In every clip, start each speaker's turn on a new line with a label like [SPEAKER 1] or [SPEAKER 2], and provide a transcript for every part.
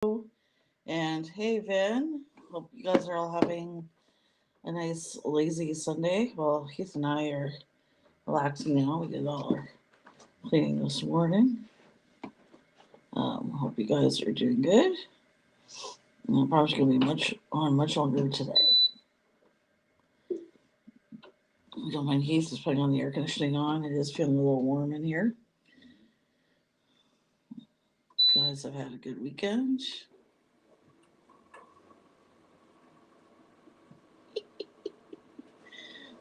[SPEAKER 1] And hey, Vin. Hope you guys are all having a nice, lazy Sunday. Well, Heath and I are relaxing now. We did all our cleaning this morning. Hope you guys are doing good. I'm probably going to be much longer today. I don't mind Heath is putting on the air conditioning on. It is feeling a little warm in here. Guys, I've had a good weekend.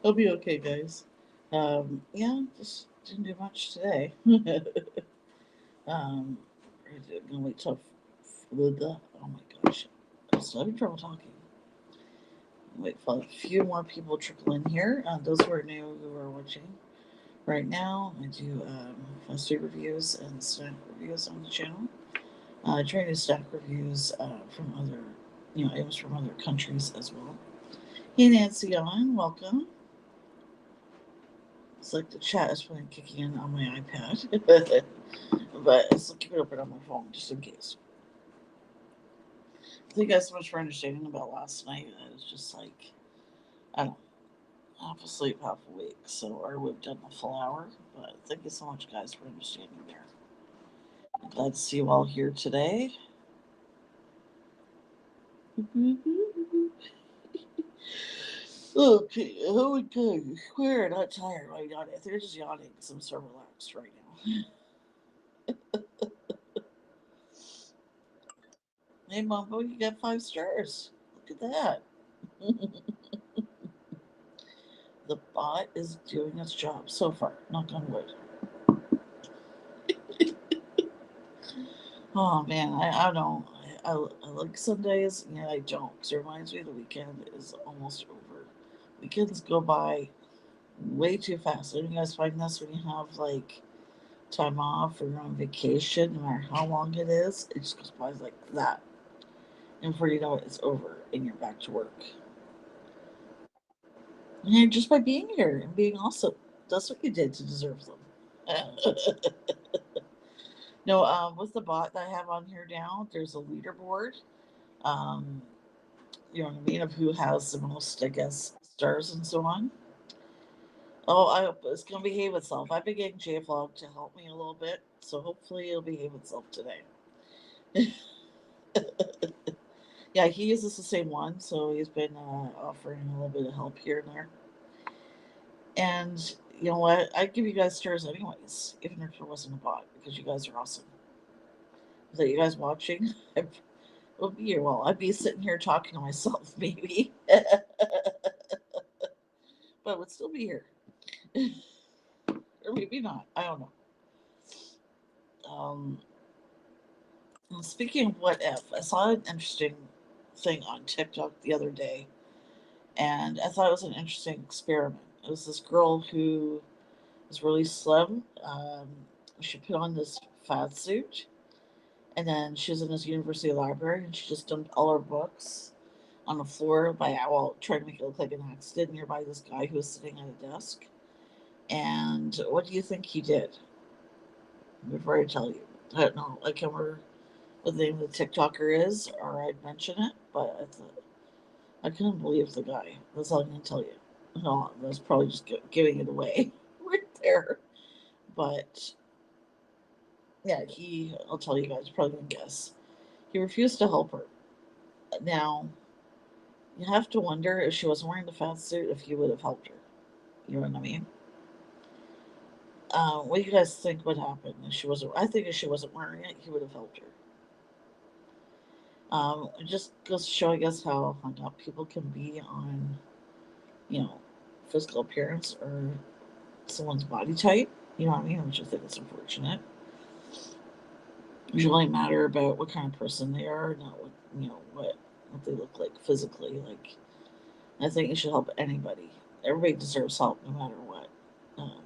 [SPEAKER 1] I'll be okay, guys. Yeah, just didn't do much today. um, I'm gonna wait till oh my gosh, I'm still having trouble talking. Wait for a few more people trickle in here. Those who are new who are watching right now, I do fast food reviews and snack reviews on the channel. I try to snack reviews from other, items from other countries as well. Hey Nancy, on welcome. It's like the chat is playing kicking in on my iPad, but I still keep it open on my phone just in case. Thank you guys so much for understanding about last night. I was just like, I don't half asleep, half awake, so I would have done a full hour. But thank you so much, guys, for understanding there. I'm glad to see you all here today. Okay, okay. We're not tired. I'm yawning. I think I'm just yawning because I'm so relaxed right now. Hey, Mumbo, you got 5 stars. Look at that. The bot is doing its job so far. Knock on wood. Oh man, I don't know. I like Sundays. Yeah, I don't. Because it reminds me the weekend is almost over. Weekends go by way too fast. Don't you guys find this when you have like time off or you're on vacation, no matter how long it is, it just goes by like that. And before you know it, it's over and you're back to work. And just by being here and being awesome. That's what you did to deserve them. No, with the bot that I have on here now, there's a leaderboard. Um, you know what I mean, of who has the most, I guess, stars and so on. Oh, I hope it's gonna behave itself. I've been getting JVlog to help me a little bit, so hopefully it'll behave itself today. Yeah, he uses the same one, so he's been offering a little bit of help here and there. And you know what? I'd give you guys stars anyways, even if it wasn't a bot, because you guys are awesome. Is that you guys watching? I will be here. Well, I'd be sitting here talking to myself, maybe, but I would still be here. Or maybe not. I don't know. Um, Speaking of what if, I saw an interesting thing on TikTok the other day, and I thought it was an interesting experiment. It was this girl who was really slim. She put on this fat suit, and then she was in this university library, and she just dumped all her books on the floor by trying to make it look like an accident nearby this guy who was sitting at a desk. And what do you think he did? Before I tell you, I don't know. I can't remember what the name of the TikToker is, or I'd mention it, but I couldn't believe the guy. That's all I can tell you. No, I was probably just giving it away right there. But yeah, I'll tell you guys, probably gonna guess. He refused to help her. Now, you have to wonder if she wasn't wearing the fat suit, if he would have helped her. You know what I mean? What do you guys think would happen if she wasn't? I think if she wasn't wearing it, he would have helped her. It just goes to show, I guess, how hung up people can be on, you know, physical appearance or someone's body type. You know what I mean? Which I think is unfortunate. It should really matter about what kind of person they are, not what they look like physically. Like, I think it should help anybody. Everybody deserves help, no matter what. Um,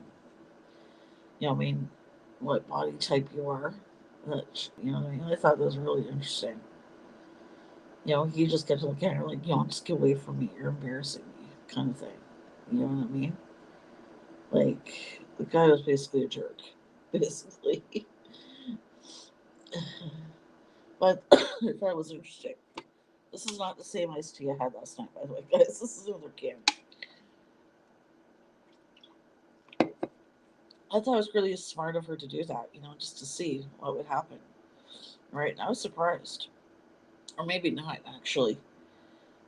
[SPEAKER 1] I mean, what body type you are. That what I mean. I thought that was really interesting. You just get to look at her like, just get away from me. You're embarrassing me, kind of thing. You know what I mean? Like, the guy was basically a jerk, basically. But I thought it was interesting. This is not the same iced tea I had last night, by the way, guys. This is another can. I thought it was really smart of her to do that, just to see what would happen. Right? And I was surprised. Or maybe not, actually.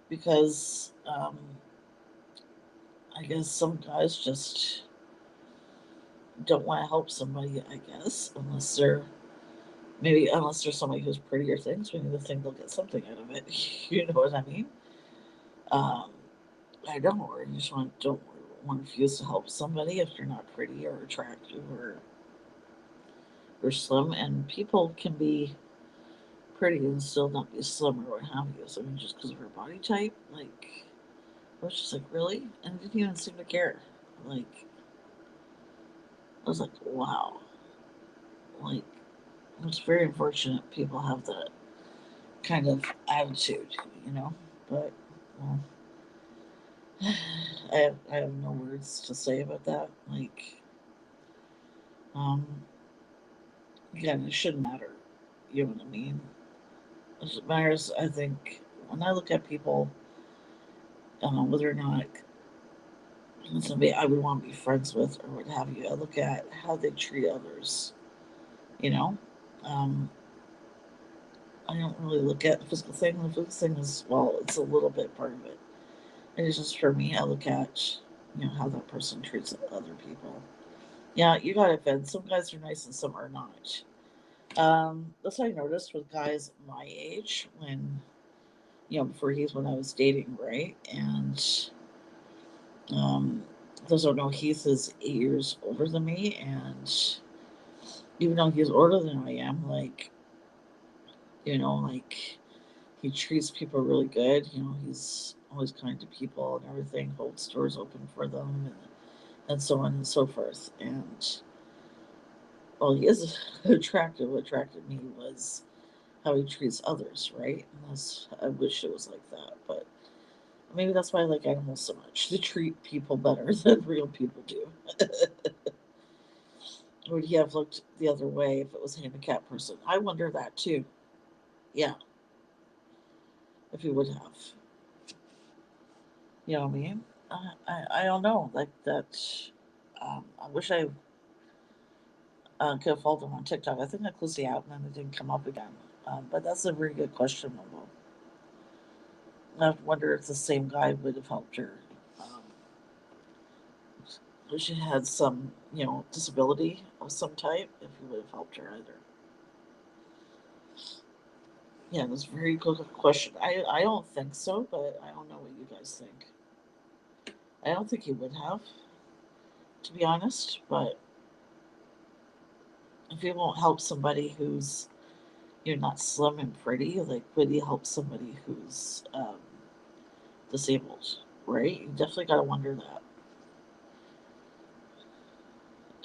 [SPEAKER 1] Because I guess some guys just don't want to help somebody, I guess, unless there's somebody who's prettier things, maybe they think they'll get something out of it. You know what I mean? Um, I don't, or you just don't want to refuse to help somebody if they're not pretty or attractive or slim. And people can be pretty and still not be slim or what have you. So I mean, just because of her body type, like, I was just like, really? And didn't even seem to care. Like, I was like, wow. Like, it's very unfortunate people have that kind of attitude, you know. But well, I have no words to say about that. Like, um, again, it shouldn't matter. You know what I mean? It matters. I think when I look at people, whether or not somebody I would want to be friends with or what have you, I look at how they treat others. You know, um, I don't really look at the physical thing. The physical thing is, well, it's a little bit part of it. And it's just for me, I look at how that person treats other people. Yeah, you got it, Ben. Some guys are nice and some are not. That's what I noticed with guys my age before when I was dating, right? And um, those don't know, Heath is 8 years older than me, and even though he's older than I am, like he treats people really good. He's always kind to people and everything, holds doors open for them, and so on and so forth. And well, he is attractive. What attracted me was how he treats others, right? Unless I wish it was like that, but maybe that's why I like animals so much. They treat people better than real people do. Would he have looked the other way if it was a handicapped person? I wonder that too. Yeah, if he would have. You know what I mean? I don't know. Like that. I wish I could have followed him on TikTok. I think I closed the app and then it didn't come up again. But that's a very good question, Momo. I wonder if the same guy would have helped her. Um, if she had some, disability of some type, if he would have helped her either. Yeah, that's a very good question. I don't think so, but I don't know what you guys think. I don't think he would have, to be honest. But if he won't help somebody who's not slim and pretty, like would he help somebody who's disabled? Right? You definitely got to wonder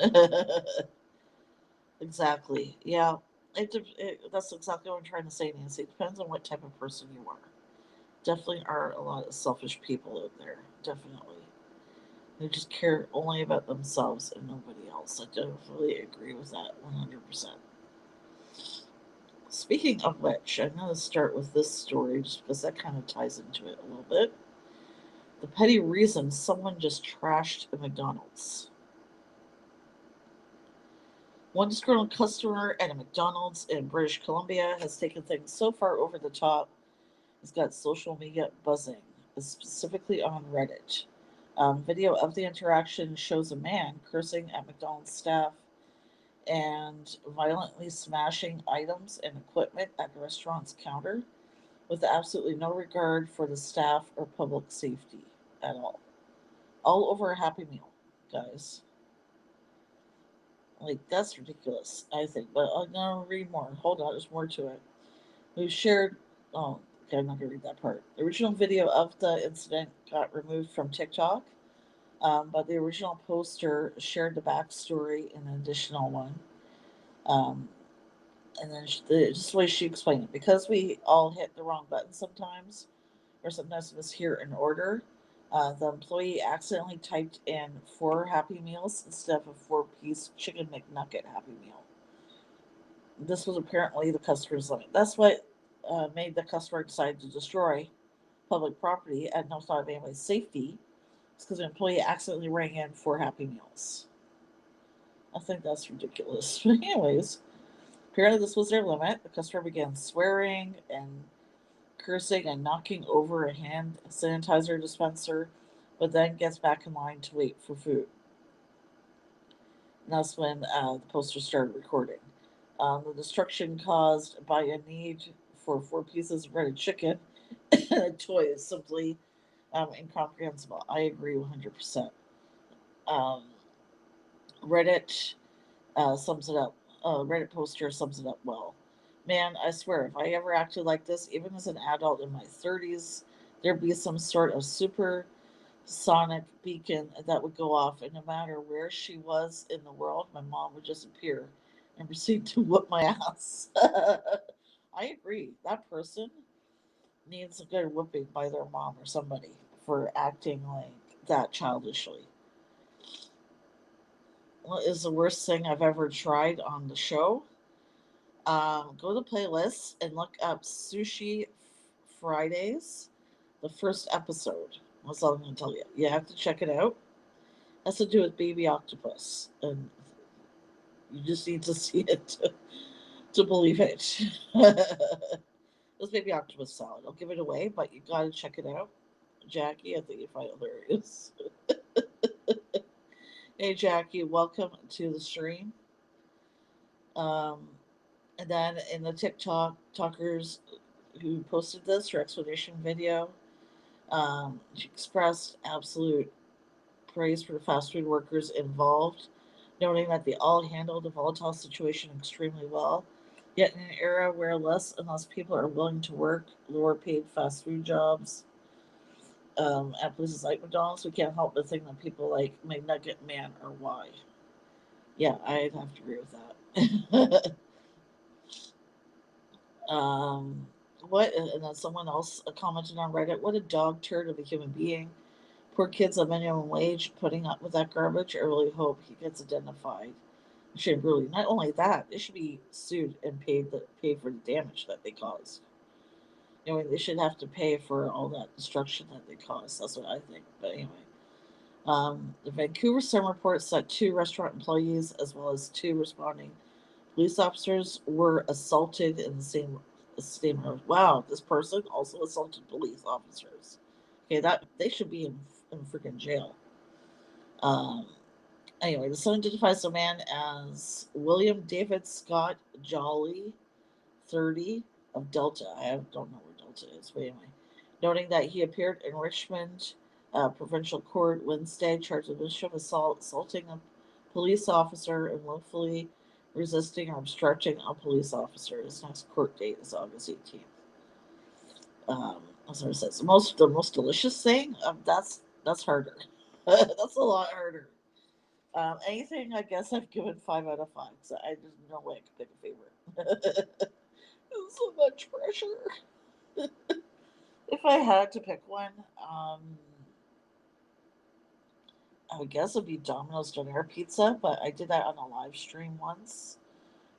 [SPEAKER 1] that. Exactly. Yeah. That's exactly what I'm trying to say, Nancy. It depends on what type of person you are. Definitely are a lot of selfish people out there. Definitely. They just care only about themselves and nobody else. I definitely agree with that 100%. Speaking of which, I'm going to start with this story just because that kind of ties into it a little bit. The petty reason someone just trashed a McDonald's. One disgruntled customer at a McDonald's in British Columbia has taken things so far over the top, it's got social media buzzing, specifically on Reddit. Video of the interaction shows a man cursing at McDonald's staff and violently smashing items and equipment at the restaurant's counter with absolutely no regard for the staff or public safety at all. All over a Happy Meal, guys. Like, that's ridiculous, I think. But I'm going to read more. Hold on, there's more to it. We've shared. Oh, okay, I'm not going to read that part. The original video of the incident got removed from TikTok, but the original poster shared the backstory in an additional one. Um, and then just the way she explained it, because we all hit the wrong button sometimes, or sometimes mishear an order. The employee accidentally typed in 4 Happy Meals instead of a 4-piece chicken McNugget Happy Meal. This was apparently the customer's limit. That's what made the customer decide to destroy public property at no thought of anybody's safety. It's because an employee accidentally rang in for Happy Meals. I think that's ridiculous. But anyways, apparently this was their limit. The customer began swearing and cursing and knocking over a hand sanitizer dispenser, but then gets back in line to wait for food. And that's when the poster started recording. The destruction caused by a need for 4 pieces of breaded chicken and a toy is simply incomprehensible. I agree 100%. Um, Reddit sums it up. Reddit poster sums it up well. Man, I swear, if I ever acted like this, even as an adult in my 30s, there'd be some sort of supersonic beacon that would go off, and no matter where she was in the world, my mom would just appear and proceed to whoop my ass. I agree. That person needs a good whooping by their mom or somebody for acting like that childishly. What is the worst thing I've ever tried on the show? Go to playlists and look up Sushi Fridays, the first episode. That's all I'm going to tell you. You have to check it out. It has to do with baby octopus, and you just need to see it to believe it. This baby octopus salad. I'll give it away, but you got to check it out. Jackie, I think you find it hilarious. Hey, Jackie, welcome to the stream. Um, and then in the TikTok talkers who posted this, her explanation video, she expressed absolute praise for the fast food workers involved, noting that they all handled the volatile situation extremely well. Yet, in an era where less and less people are willing to work lower paid fast food jobs at places like McDonald's, we can't help but think that people like McNugget Man are why. Yeah, I'd have to agree with that. um, what? And then someone else commented on Reddit, "What a dog turd of a human being. Poor kids on minimum wage putting up with that garbage. I really hope he gets identified. Should really not only that, they should be sued and paid for the damage that they caused. You know, they should have to pay for all that destruction that they caused. That's what I think. But anyway, the Vancouver Sun reports that 2 restaurant employees, as well as 2 responding police officers, were assaulted in the same road. Wow, this person also assaulted police officers. Okay, that they should be in freaking jail. Um, Anyway, the Sun identifies the man as William David Scott Jolly, 30, of Delta. I don't know where Delta is, but anyway. Noting that he appeared in Richmond Provincial Court Wednesday, charged with mischief assault, assaulting a police officer, and willfully resisting or obstructing a police officer. His next court date is August 18th. As I said, the most delicious thing, that's harder. That's a lot harder. Anything, I guess I've given 5 out of 5. So I just no way I could pick a favorite. So much pressure. If I had to pick one, I would guess it'd be Domino's Donair Pizza, but I did that on a live stream once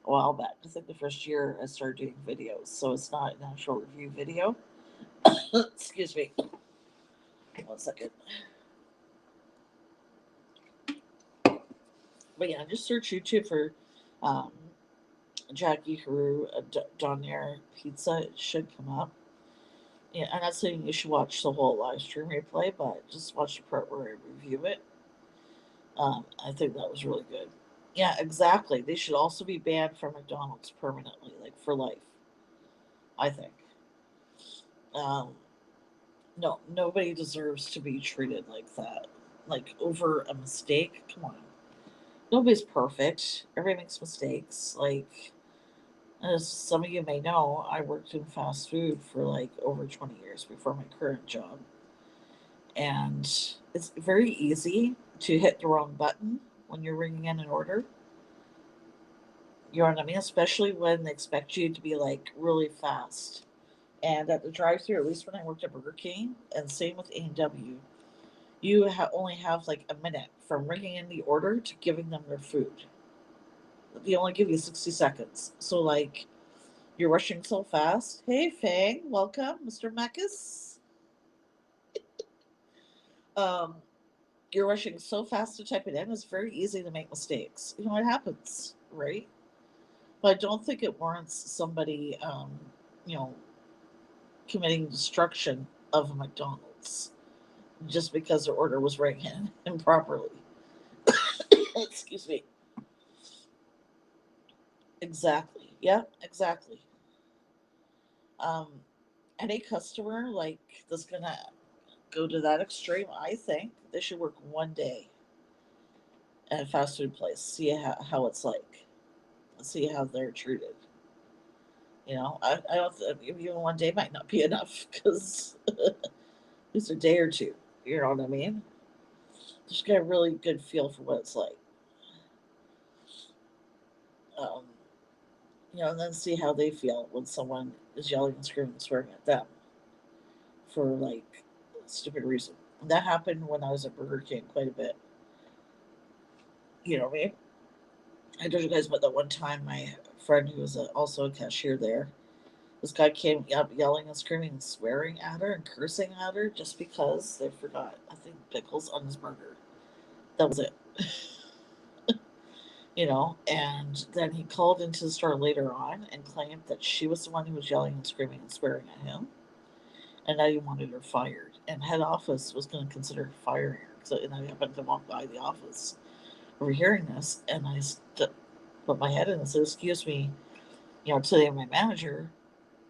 [SPEAKER 1] a while back. I think the first year I started doing videos, so it's not an actual review video. Excuse me. 1 second. But yeah, just search YouTube for um, Jackie Heroux Donair Pizza. It should come up. Yeah, I'm not saying you should watch the whole live stream replay, but just watch the part where I review it. I think that was really good. Yeah, exactly. They should also be banned from McDonald's permanently, like for life. I think. Um, no, nobody deserves to be treated like that, like over a mistake. Come on, nobody's perfect. Everybody makes mistakes. Like, as some of you may know, I worked in fast food for like over 20 years before my current job. And it's very easy to hit the wrong button when you're ringing in an order. You know what I mean? Especially when they expect you to be like really fast. And at the drive through, at least when I worked at Burger King, and same with A&W, you only have like a minute from ringing in the order to giving them their food. They only give you 60 seconds. So, like, you're rushing so fast. Hey, Fang, welcome, Mr. Mekis. Um, you're rushing so fast to type it in, it's very easy to make mistakes. You know, it happens, right? But I don't think it warrants somebody, you know, committing destruction of a McDonald's just because their order was written improperly. Excuse me. Exactly. Yeah, exactly. Um, any customer like that's gonna go to that extreme, I think they should work 1 day at a fast food place, see how it's like, see how they're treated. You know, I don't even 1 day might not be enough because it's a day or two. You know what I mean? Just get a really good feel for what it's like. Um, you know, and then see how they feel when someone is yelling and screaming and swearing at them for like a stupid reason. And that happened when I was at Burger King quite a bit. You know what I mean? I told you guys about that one time my friend who was also a cashier there. This guy came up yelling and screaming and swearing at her and cursing at her just because they forgot, I think, pickles on his burger. That was it. You know, and then he called into the store later on and claimed that she was the one who was yelling and screaming and swearing at him, and that he wanted her fired. And head office was going to consider firing her. So, and I happened to walk by the office overhearing this, and put my head in and said, "Excuse me," you know, to my manager.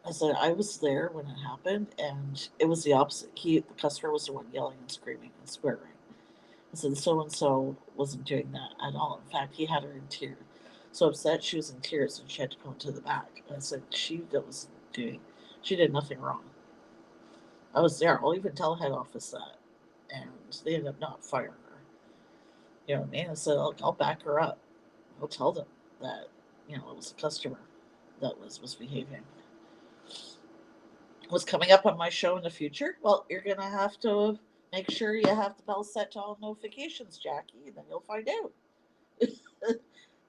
[SPEAKER 1] I said I was there when it happened, and it was the opposite. The customer, was the one yelling and screaming and swearing. I said so and so wasn't doing that at all. In fact, he had her in tears, so upset she was in tears, and she had to go into the back. And I said she did nothing wrong. I was there. I'll even tell head office that, and they ended up not firing her. You know what I mean? I said I'll back her up. I'll tell them that it was a customer that was misbehaving. What's coming up on my show in the future? Well, you're gonna have to make sure you have the bell set to all notifications, Jackie, and then you'll find out.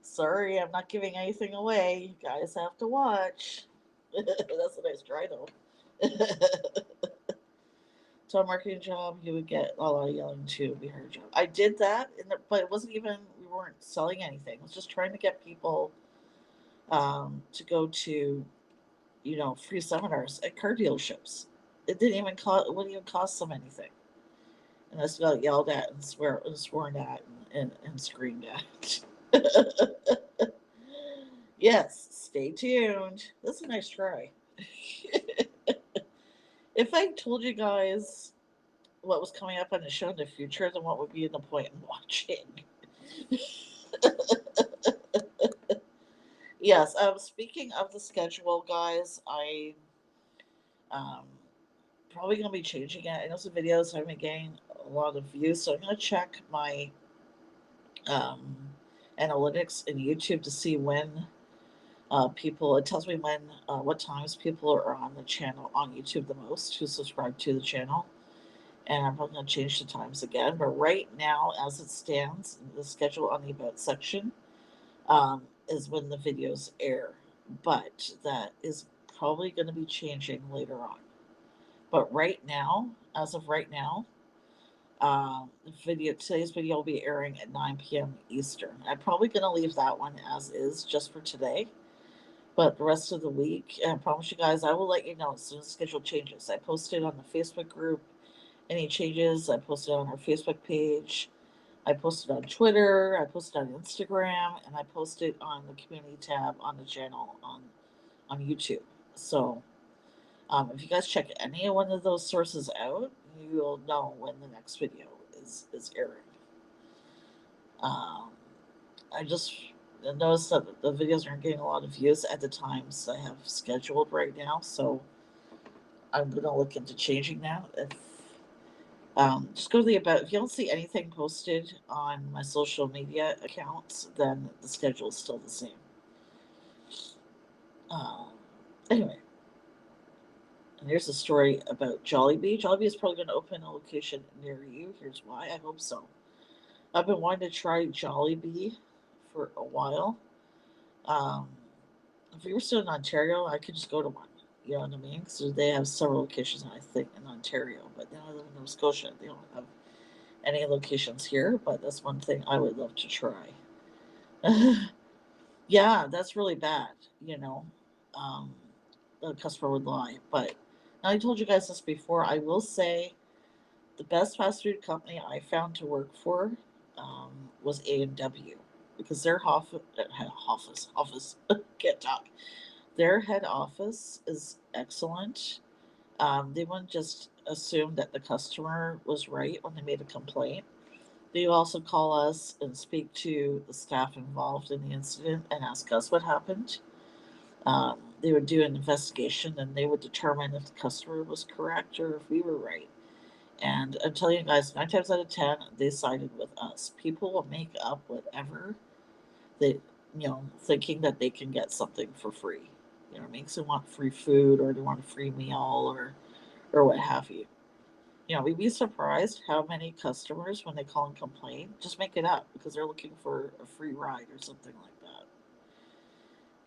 [SPEAKER 1] Sorry, I'm not giving anything away. You guys have to watch. That's a nice try, though. So, a marketing job, you would get a lot of yelling too. Be her job. I did that, but it wasn't even. We weren't selling anything. It was just trying to get people to go to free seminars at car dealerships. It didn't even cost. It wouldn't even cost them anything. And I still got yelled at and sworn at and screamed at. Yes, stay tuned. That's a nice try. If I told you guys what was coming up on the show in the future, then what would be the point in watching? Yes. Speaking of the schedule, guys, I um probably gonna be changing it. I know some videos haven't been getting a lot of views, so I'm gonna check my um analytics in YouTube to see when people. It tells me what times people are on the channel on YouTube the most who subscribe to the channel, and I'm probably gonna change the times again. But right now, as it stands, the schedule on the about section is when the videos air, but that is probably going to be changing later on. But right now, as of right now, today's video will be airing at 9 p.m. Eastern. I'm probably going to leave that one as is just for today. But the rest of the week, and I promise you guys, I will let you know as soon as the schedule changes. I posted on the Facebook group any changes. I posted on our Facebook page. I posted on Twitter, I posted on Instagram, and I posted on the community tab on the channel on YouTube. So if you guys check any one of those sources out, you'll know when the next video is airing. Um, I just noticed that the videos aren't getting a lot of views at the times I have scheduled right now, so I'm gonna look into changing that. Just go to the about. If you don't see anything posted on my social media accounts, then the schedule is still the same. Um, anyway, and here's a story about Jollibee. Jollibee is probably going to open a location near you. Here's why. I hope so. I've been wanting to try Jollibee for a while. Um, if we were still in Ontario, I could just go to one. You know what I mean? So they have several locations, I think, in Ontario. But now I live in Nova Scotia. They don't have any locations here. But that's one thing I would love to try. Yeah, that's really bad. You know, um, the customer would lie. But I told you guys this before. I will say the best fast food company I found to work for was A&W because their office can't talk. Their head office is excellent. They wouldn't just assume that the customer was right when they made a complaint. They also call us and speak to the staff involved in the incident and ask us what happened. They would do an investigation and they would determine if the customer was correct or if we were right. And I'm telling you guys, 9 times out of 10, they sided with us. People will make up whatever they, thinking that they can get something for free. You know, it makes them want free food or they want a free meal or what have you. You know, we'd be surprised how many customers, when they call and complain, just make it up because they're looking for a free ride or something like that.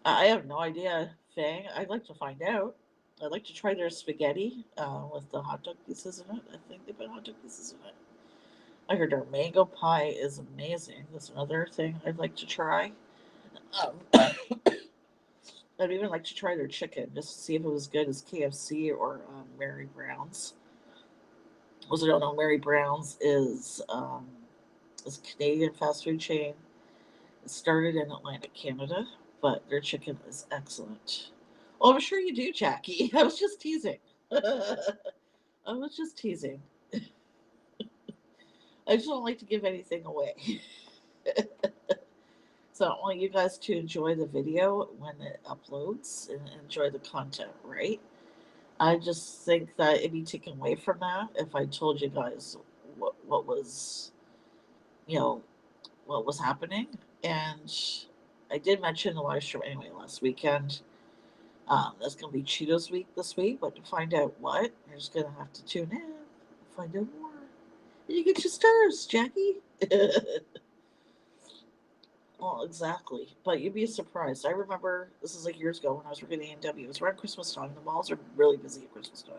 [SPEAKER 1] I have no idea, Fang. I'd like to find out. I'd like to try their spaghetti with the hot dog pieces in it. I think they put hot dog pieces in it. I heard their mango pie is amazing. That's another thing I'd like to try. I'd even like to try their chicken just to see if it was good as KFC or Mary Brown's. Those who don't know, Mary Brown's is a Canadian fast food chain. It started in Atlantic Canada, but their chicken is excellent. Oh, I'm sure you do, Jackie. I was just teasing. I was just teasing. I just don't like to give anything away. So I want you guys to enjoy the video when it uploads and enjoy the content, right? I just think that it'd be taken away from that if I told you guys what was, you know, what was happening. And I did mention the live stream anyway last weekend. That's going to be Cheetos week this week, but to find out what, you're just going to have to tune in, find out more. And you get your stars, Jackie. Well, exactly. But you'd be surprised. I remember this is like years ago when I was working at A&W. It was around Christmas time. The malls are really busy at Christmas time.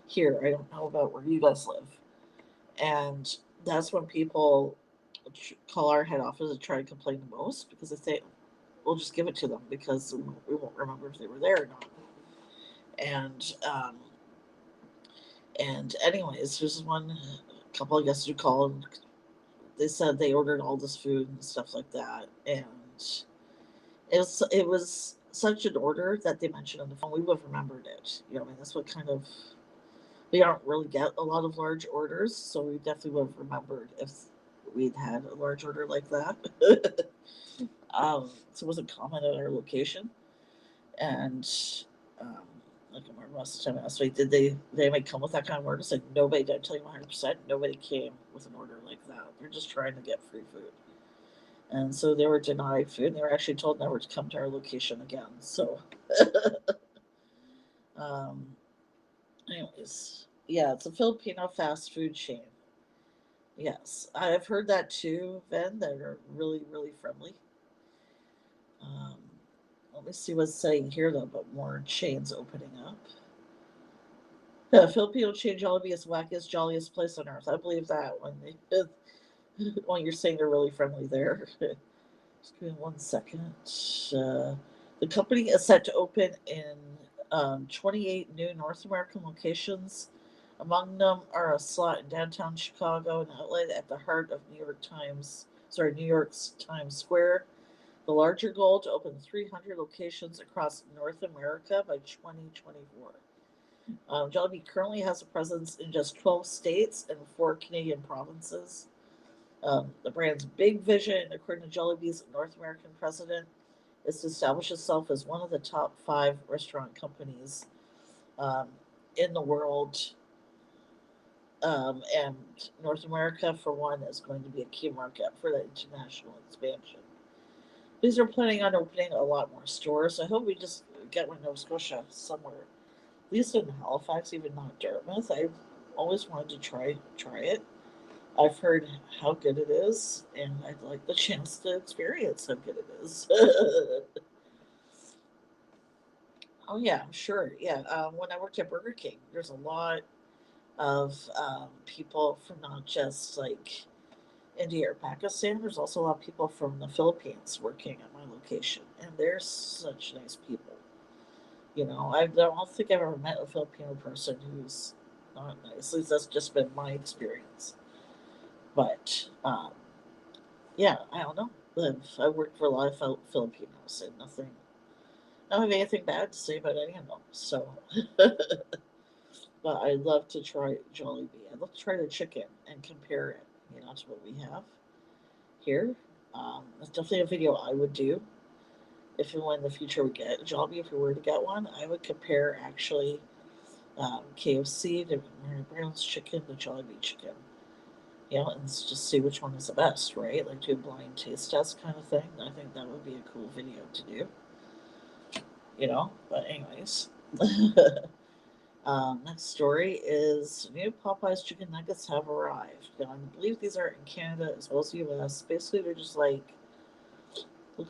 [SPEAKER 1] Here, I don't know about where you guys live. And that's when people call our head office and try to complain the most because they say, we'll just give it to them because we won't remember if they were there or not. And anyways, there's one couple of guests who called and they said they ordered all this food and stuff like that, and it was such an order that they mentioned on the phone. We would have remembered it. You know, I mean, that's what kind of we don't really get a lot of large orders, so we definitely would have remembered if we'd had a large order like that. So it wasn't common at our location, and um, like I remember last time I asked, like, did they might come with that kind of order? I said nobody. Did I tell you 100%? Nobody came with an order like that. They're just trying to get free food. And so they were denied food. And they were actually told never to come to our location again. So, um, anyways, yeah, it's a Filipino fast food chain. Yes, I've heard that too, Ben. That are really, really friendly. Um, Let me see what's saying here though. But more chains opening up. The Filipino chain Jollibee is the wackiest, jolliest place on earth. I believe that when you're saying they're really friendly there. Just give me 1 second. The company is set to open in 28 new North American locations. Among them are a slot in downtown Chicago, an outlet at the heart of New York's Times Square. The larger goal to open 300 locations across North America by 2024. Jollibee currently has a presence in just 12 states and 4 Canadian provinces. The brand's big vision, according to Jollibee's North American president, is to establish itself as one of the top 5 restaurant companies um, in the world. And North America, for one, is going to be a key market for the international expansion. These are planning on opening a lot more stores. I hope we just get one in Nova Scotia somewhere, at least in Halifax, even not Dartmouth. I've always wanted to try it. I've heard how good it is, and I'd like the chance to experience how good it is. Oh yeah, I'm sure. Yeah, when I worked at Burger King, there's a lot of people from not just like India or Pakistan. There's also a lot of people from the Philippines working at my location, and they're such nice people. I don't think I've ever met a Filipino person who's not nice. At least that's just been my experience. But yeah, I don't know. I worked for a lot of Filipinos, and I don't have anything bad to say about any of them. So, but I'd love to try Jollibee. I'd love to try the chicken and compare it, to what we have here. That's definitely a video I would do if and when in the future we get a Jollibee. If we were to get one, I would compare actually KFC to Mary Brown's chicken to Jollibee chicken. And just see which one is the best, right? Like do a blind taste test kind of thing. I think that would be a cool video to do. But anyways. Next story is new Popeyes chicken nuggets have arrived. Now, I believe these are in Canada as well as the US. Basically, they're just look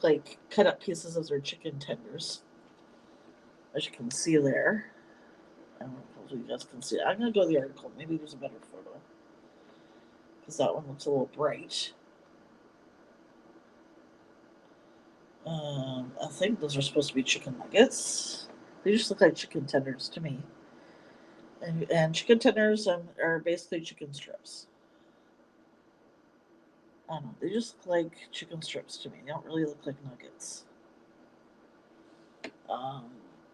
[SPEAKER 1] like cut up pieces of their chicken tenders, as you can see there. I don't know if you guys can see it. I'm going to go to the article. Maybe there's a better photo because that one looks a little bright. I think those are supposed to be chicken nuggets. They just look like chicken tenders to me. And chicken tenders are basically chicken strips. I don't know. They just look like chicken strips to me. They don't really look like nuggets. Um,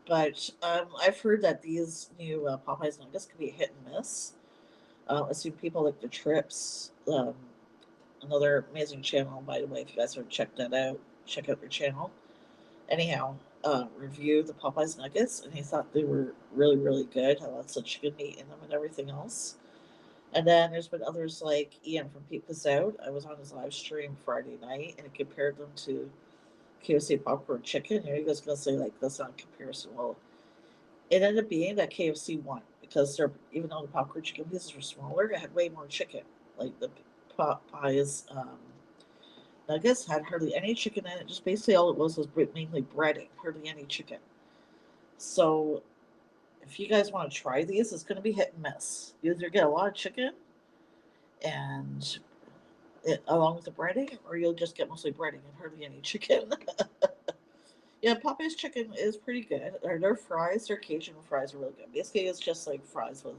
[SPEAKER 1] but I've heard that these new Popeyes nuggets can be hit and miss. I see people like the Trips, another amazing channel, by the way. If you guys haven't checked that out, check out their channel. Anyhow, review the Popeyes nuggets, and he thought they were really, really good. Had lots of chicken meat in them and everything else. And then there's been others like Ian from Pete Piss Out. I was on his live stream Friday night, and he compared them to KFC popcorn chicken. Here you guys gonna say like that's not a comparison. Well, it ended up being that KFC won because they're even though the popcorn chicken pieces were smaller, it had way more chicken. Like the Popeyes nuggets had hardly any chicken in it. Just basically all it was mainly breading, hardly any chicken. So if you guys want to try these, it's going to be hit and miss. You either get a lot of chicken and along with the breading, or you'll just get mostly breading and hardly any chicken. Yeah, Popeye's chicken is pretty good. Their fries, their Cajun fries are really good. Basically, it's just like fries with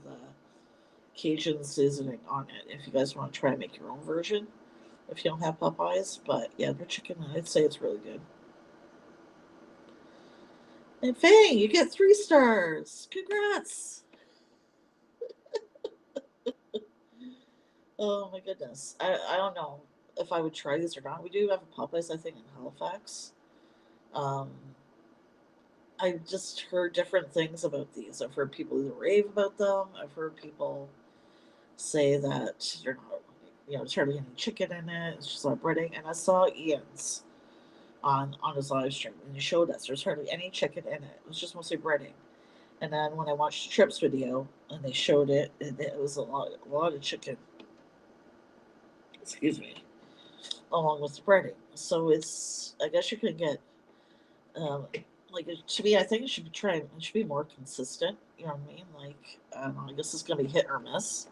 [SPEAKER 1] Cajun seasoning on it. If you guys want to try and make your own version, if you don't have Popeyes, but yeah, their chicken, I'd say it's really good. And Fang, you get 3 stars. Congrats! Oh my goodness, I don't know if I would try these or not. We do have a Popeyes, I think, in Halifax. Um, I just heard different things about these. I've heard people either rave about them. I've heard people say that they're not, there's hardly any chicken in it. It's just a lot of breading. And I saw Ian's on his live stream, and he showed us there's hardly any chicken in it. It was just mostly breading. And then when I watched the Trips video and they showed it was a lot of chicken. Excuse me, along with the breading. So I guess you could get um, like to me, I think it should be trying. It should be more consistent. You know what I mean? Like I don't know. I guess it's gonna be hit or miss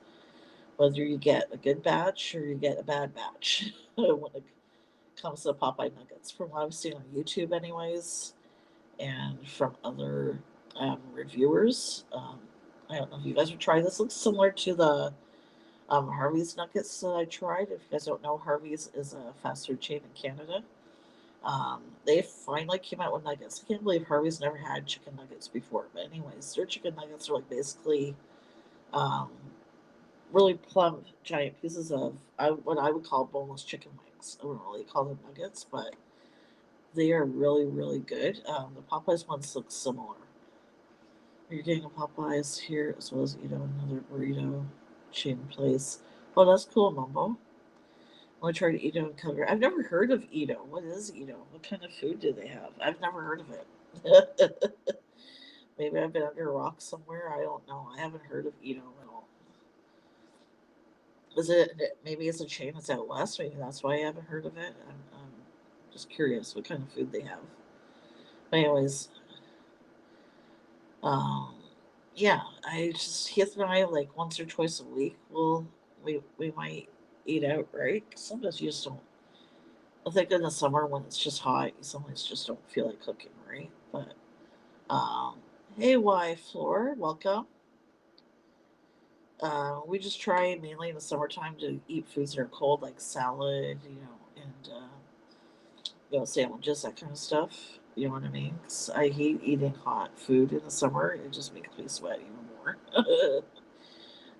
[SPEAKER 1] whether you get a good batch or you get a bad batch when it comes to Popeye nuggets. From what I've seen on YouTube, anyways, and from other reviewers. I don't know if you guys would try this. It looks similar to the Harvey's nuggets that I tried. If you guys don't know, Harvey's is a fast food chain in Canada. They finally came out with nuggets. I can't believe Harvey's never had chicken nuggets before. But anyways, their chicken nuggets are like basically um, really plump, giant pieces of what I would call boneless chicken wings. I wouldn't really call them nuggets, but they are really, really good. The Popeyes ones look similar. You're getting a Popeyes here as well as another burrito chain place. Oh, that's cool, Mumbo. I want to try Edo and Calgary. I've never heard of Edo. What is Edo? What kind of food do they have? I've never heard of it. Maybe I've been under a rock somewhere. I don't know. I haven't heard of Edo at all. Is it, maybe it's a chain that's out west? Maybe that's why I haven't heard of it. I'm just curious what kind of food they have. But anyways, um, yeah, I just Heath and I like once or twice a week. We might eat out, right? Sometimes you just don't. I think in the summer when it's just hot, you sometimes just don't feel like cooking, right? But um, hey, why Floor, welcome. We just try mainly in the summertime to eat foods that are cold, like salad, and sandwiches, that kind of stuff. You know what I mean? 'Cause I hate eating hot food in the summer. It just makes me sweat even more.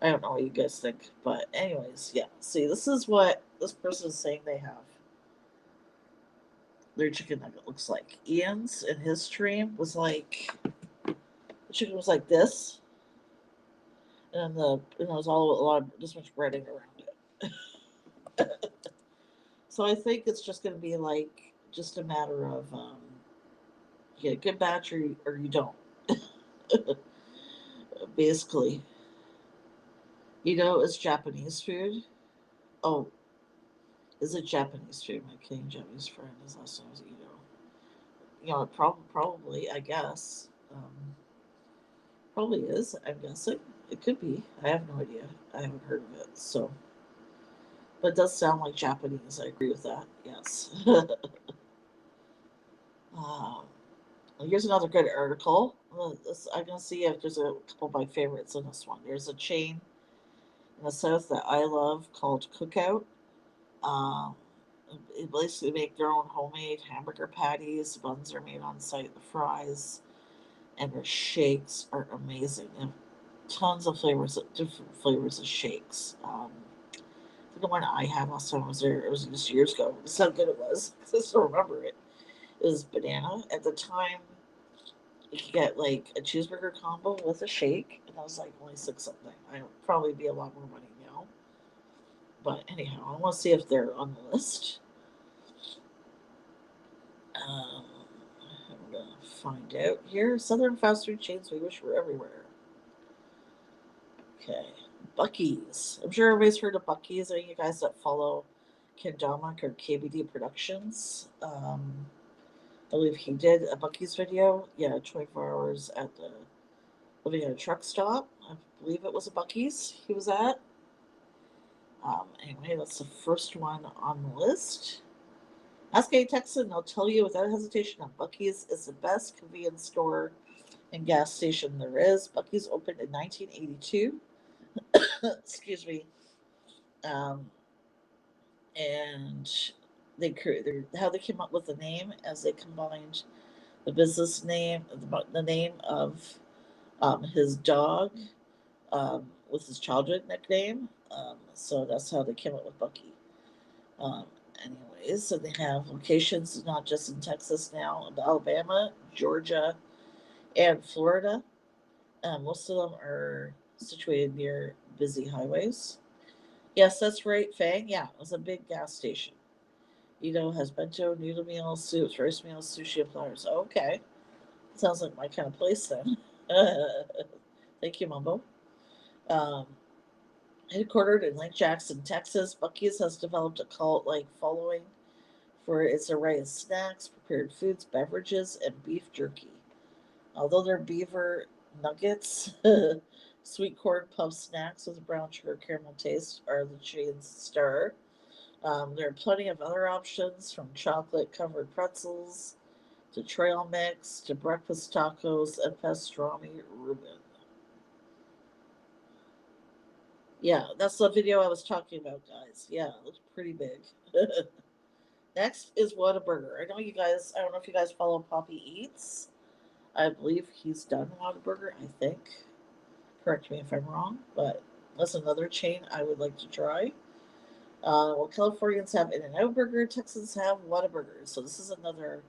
[SPEAKER 1] I don't know what you guys think, but anyways, yeah. See, this is what this person is saying they have. Their chicken nugget looks like. Ian's in his stream was like the chicken was like this, and it was all a lot of this much breading around it. So I think it's just going to be like just a matter of you get a good batch or you don't. Basically, it's Japanese food. Oh, is it Japanese food? My Canadian Japanese friend is last name was Ito. Probably, I guess. Probably is. I'm guessing it could be. I have no idea. I haven't heard of it. So, but it does sound like Japanese. I agree with that. Yes. um, Here's another good article. I'm gonna see if there's a couple of my favorites in this one. There's a chain in the south that I love called Cookout. Um, it basically make their own homemade hamburger patties. The buns are made on site. The fries and their shakes are amazing. They have tons of flavors, different flavors of shakes. The one I had last time I was there, it was just years ago. That's how good it was. I still remember it. It was banana at the time. You could get like a cheeseburger combo with a shake, and that was like only six something. I would probably be a lot more money now. But anyhow, I want to see if they're on the list. Um, I'm gonna find out here. Southern fast food chains we wish were everywhere. Okay, Buc-ee's. I'm sure everybody's heard of Buc-ee's. Are you guys that follow Kendama or KBD Productions? I believe he did a Buc-ee's video. Yeah, 24 hours at the living at a truck stop. I believe it was a Buc-ee's he was at. Anyway, that's the first one on the list. Ask a Texan, they'll tell you without hesitation that Buc-ee's is the best convenience store and gas station there is. Buc-ee's opened in 1982. Excuse me. Um, and how they came up with the name as they combined the business name, the name of his dog with his childhood nickname. So that's how they came up with Bucky. Um, Anyways, so they have locations not just in Texas now, in Alabama, Georgia, and Florida. Most of them are situated near busy highways. Yes, that's right, Fang. Yeah, it was a big gas station. Has bento, noodle meals, soups, rice meals, sushi, and platters. Okay. Sounds like my kind of place then. Thank you, Mumbo. Um, Headquartered in Lake Jackson, Texas, Buc-ee's has developed a cult like following for its array of snacks, prepared foods, beverages, and beef jerky. Although their beaver nuggets, sweet corn puff snacks with brown sugar caramel taste are the chain's star. There are plenty of other options from chocolate covered pretzels to trail mix to breakfast tacos and pastrami Reuben. Yeah, that's the video I was talking about, guys. Yeah, it looks pretty big. Next is Whataburger. I know you guys, I don't know if you guys follow Poppy Eats. I believe he's done Whataburger, I think. Correct me if I'm wrong, but that's another chain I would like to try. Californians have In and Out Burger, Texans have Whataburger. So this is another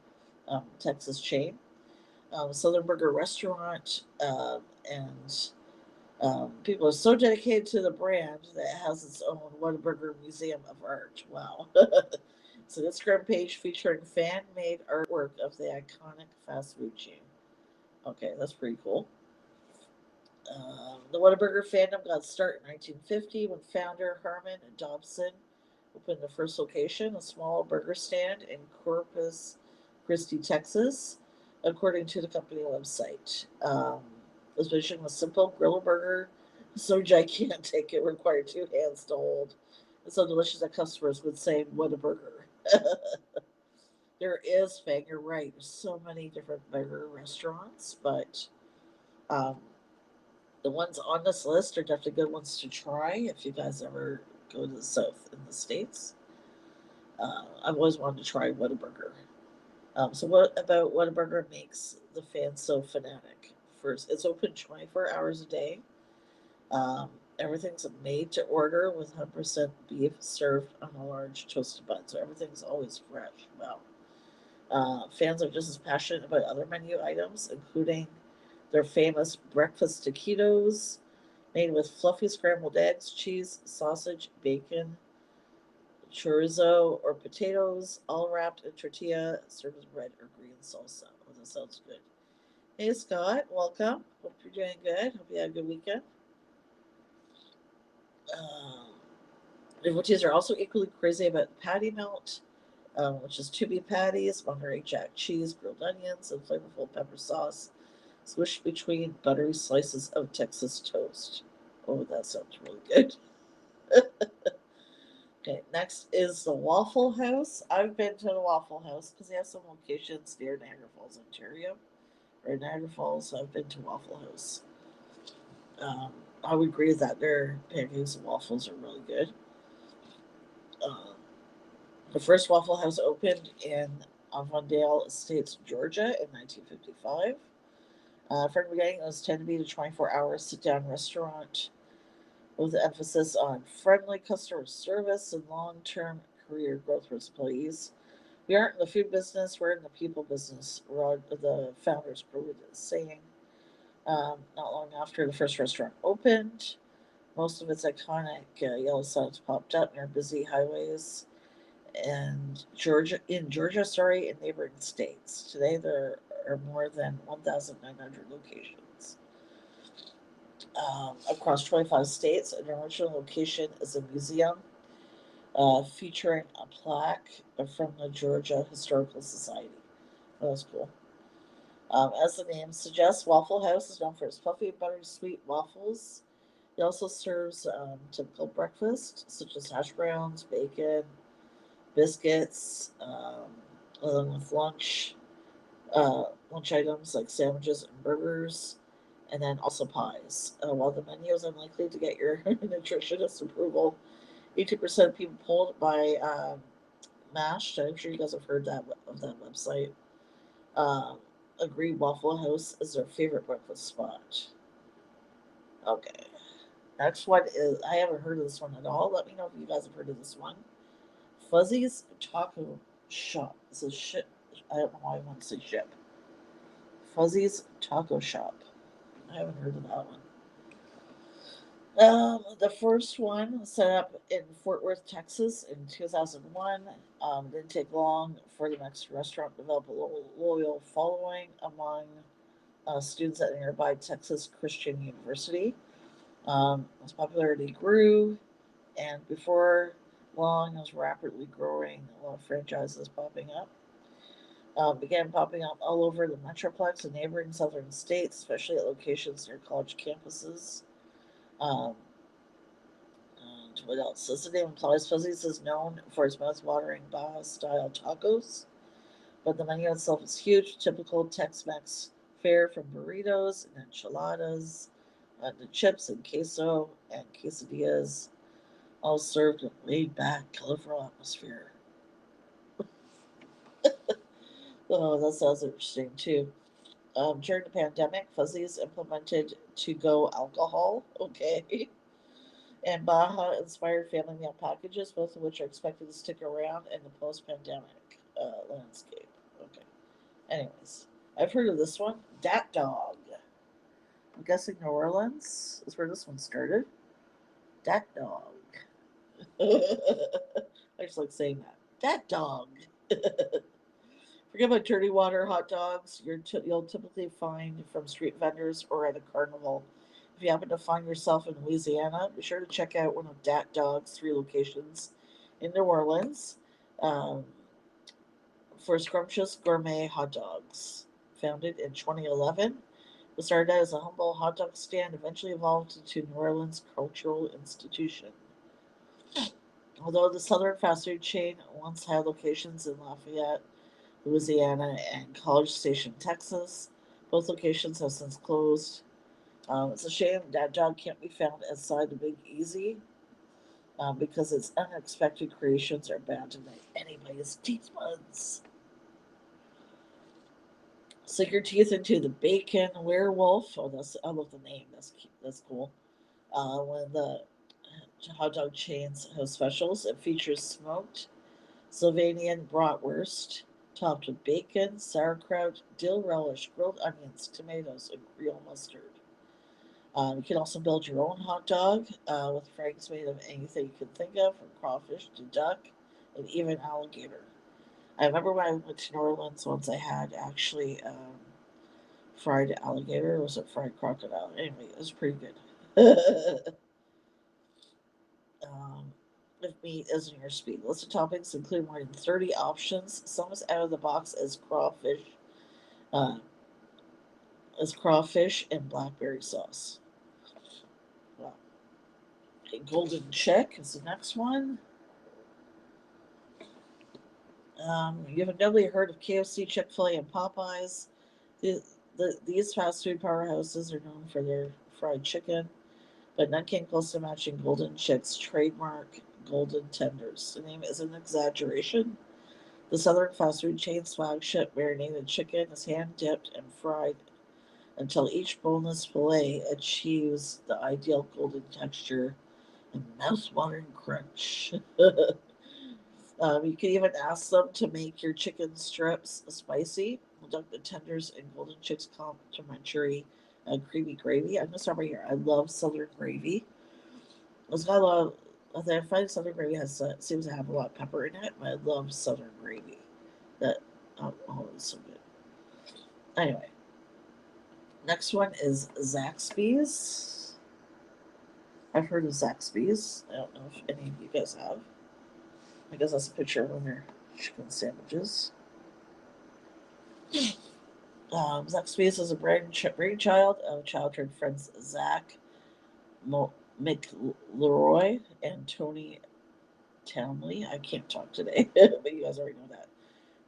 [SPEAKER 1] Texas chain. Southern Burger Restaurant, and people are so dedicated to the brand that it has its own Whataburger Museum of Art. Wow. It's an Instagram page featuring fan made artwork of the iconic fast food chain. Okay, that's pretty cool. The Whataburger Fandom got started in 1950 when founder Harmon Dobson opened the first location, a small burger stand in Corpus Christi, Texas, according to the company website. His vision was simple: grill a burger so gigantic it required two hands to hold, and so delicious that customers would say, "What a burger!" There is, Fang, you're right. There's so many different burger restaurants, but um, the ones on this list are definitely good ones to try if you guys ever go to the South in the States. I've always wanted to try Whataburger. So, what about Whataburger makes the fans so fanatic? First, it's open 24 hours a day. Um, Everything's made to order with 100% beef served on a large toasted bun. So, everything's always fresh. Wow. Fans are just as passionate about other menu items, including their famous breakfast taquitos, made with fluffy scrambled eggs, cheese, sausage, bacon, chorizo, or potatoes, all wrapped in tortilla, served with red or green salsa. Oh, that sounds good. Hey, Scott, welcome. Hope you're doing good. Hope you had a good weekend. Um, Devotees are also equally crazy about patty melt, which is to be patties, Monterey Jack cheese, grilled onions, and flavorful pepper sauce, swished between buttery slices of Texas toast. Oh, that sounds really good. Okay, next is the Waffle House. I've been to the Waffle House because they have some locations near Niagara Falls, Ontario, or Niagara Falls. So I've been to Waffle House. Um, I would agree that their pancakes and waffles are really good. Um, the first Waffle House opened in Avondale Estates, Georgia, in 1955. From the beginning, it was intended to be a 24-hour sit-down restaurant with emphasis on friendly customer service and long-term career growth for its employees. We aren't in the food business, we're in the people business, Rod, the founders quoted as saying. Not long after the first restaurant opened, most of its iconic yellow signs popped up near busy highways and in neighboring states. Today there are more than 1,900 locations across 25 states. An original location is a museum featuring a plaque from the Georgia Historical Society. That was cool. As the name suggests, Waffle House is known for its fluffy, buttery sweet waffles. It also serves typical breakfast, such as hash browns, bacon, biscuits, along with lunch items like sandwiches and burgers, and then also pies. While the menu is unlikely to get your nutritionist approval, 80% of people polled by Mashed, I'm sure you guys have heard that of that website, um, agree Waffle House is their favorite breakfast spot. Okay. Next one is, I haven't heard of this one at all. Let me know if you guys have heard of this one. Fuzzy's Taco Shop. This is ship. I don't know why I want to say ship. Fuzzy's Taco Shop. I haven't heard of that one. The first one was set up in Fort Worth, Texas in 2001. Didn't take long for the next restaurant to develop a loyal following among students at nearby Texas Christian University. Its popularity grew, and before long, it was rapidly growing. A lot of franchises popping up. Began popping up all over the Metroplex and neighboring southern states, especially at locations near college campuses. Um, and what else? As the name implies, Fuzzy's is known for its mouth-watering Baja style tacos, but the menu itself is huge. Typical Tex Mex fare from burritos and enchiladas, to chips and queso and quesadillas, all served in a laid back, colorful atmosphere. Oh, that sounds interesting too. During the pandemic, Fuzzy's implemented to go alcohol, okay, and Baja inspired family meal packages, both of which are expected to stick around in the post pandemic landscape. Okay. Anyways, I've heard of this one. Dat Dog. I'm guessing New Orleans is where this one started. Dat Dog. I just like saying that. Dat Dog. Forget about dirty water hot dogs. You'll typically find from street vendors or at a carnival. If you happen to find yourself in Louisiana, be sure to check out one of Dat Dog's 3 locations in New Orleans um, for scrumptious gourmet hot dogs. Founded in 2011, it started out as a humble hot dog stand, eventually evolved into New Orleans' cultural institution. Although the Southern fast food chain once had locations in Lafayette, Louisiana, and College Station, Texas, both locations have since closed. It's a shame that dog can't be found outside the Big Easy because its unexpected creations are bound to make anybody's teeth buds. Sink your teeth into the bacon werewolf. Oh, I love the name. That's cute. That's cool. One of the hot dog chains host specials. It features smoked Slovenian bratwurst topped with bacon, sauerkraut, dill relish, grilled onions, tomatoes, and Creole mustard. You can also build your own hot dog with franks made of anything you can think of, from crawfish to duck and even alligator. I remember when I went to New Orleans once, I had actually fried alligator. Or was it fried crocodile? Anyway, it was pretty good. um, if meat isn't your speed. List of toppings include more than 30 options. Some is out of the box uh, as crawfish and blackberry sauce. Wow. A golden chick is the next one. You have doubly heard of KFC, Chick-fil-A, and Popeyes. These fast food powerhouses are known for their fried chicken, but none came close to matching Golden Chick's trademark golden tenders. The name is an exaggeration. The Southern fast food chain's flagship marinated chicken is hand dipped and fried until each boneless fillet achieves the ideal golden texture and mouth-watering crunch. You can even ask them to make your chicken strips spicy. We'll dunk the tenders in Golden Chicks complimentary creamy gravy. I'm gonna start right here. I love Southern gravy. It's got a lot of. I find Southern gravy seems to have a lot of pepper in it, but I love Southern gravy. That it's so good. Anyway, next one is Zaxby's. I've heard of Zaxby's. I don't know if any of you guys have. I guess that's a picture of one of their chicken sandwiches. Zaxby's is a brainchild of childhood friends Zach McLeroy and Tony Townley. I can't talk today, but you guys already know that.